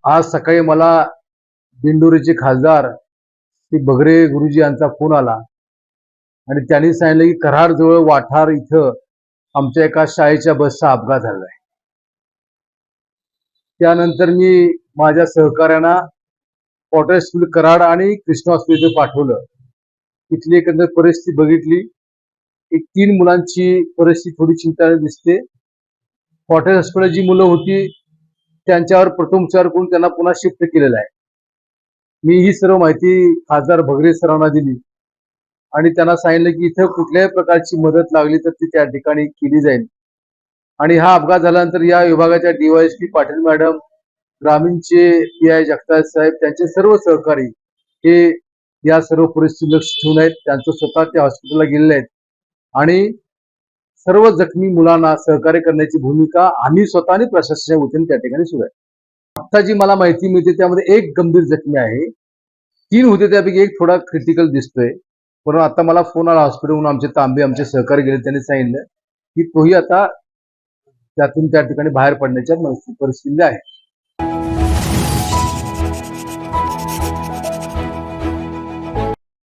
आज सकाळी मला दिंडोरीचे खासदार श्री बगरे गुरुजी यांचा फोन आला आणि त्यांनी सांगितलं की कराडजवळ वाठार इथं आमच्या एका शाळेच्या बसचा अपघात झालाय. त्यानंतर मी माझ्या सहकार्यांना पॉटर स्कूल कराड आणि कृष्णा हॉस्पिटल पाठवलं. तिथली एकंदर परिस्थिती बघितली. एक 3 मुलांची परिस्थिती थोडी चिंताजनक दिसते. पॉटर हॉस्पिटल जी मुलं होती त्यांच्यावर प्रथमोपचार करून त्यांना पुन्हा शिफ्ट केलेलं आहे. मी ही सर्व माहिती खासदार बगरे सरांना दिली आणि त्यांना सांगितलं की इथं कुठल्याही प्रकारची मदत लागली तर ती त्या ठिकाणी केली जाईल. आणि हा अपघात झाल्यानंतर या विभागाच्या डीवायएसपी पाटील मॅडम, ग्रामीणचे पीआय जगताप साहेब, त्यांचे सर्व सहकारी हे या सर्व परिस्थितीवर लक्ष ठेवून आहेत. त्यांचं स्वतः त्या हॉस्पिटलला गेलेले आहेत आणि सर्व जखमी मुलांना सहकार्य करण्याची भूमिका आम्ही स्वतः आणि प्रशासनाच्या वतीने त्या ठिकाणी सुरू आहे. आता जी मला माहिती मिळते त्यामध्ये एक गंभीर जखमी आहे. 3 होते त्यापैकी एक थोडा क्रिटिकल दिसतोय. पण आता मला फोन आला हॉस्पिटलहून, आमचे तांबे आमचे सहकारी गेले, त्यांनी सांगितलं की तोही आता त्यातून त्या ठिकाणी बाहेर पडण्याच्या परिस्थितीमध्ये आहे.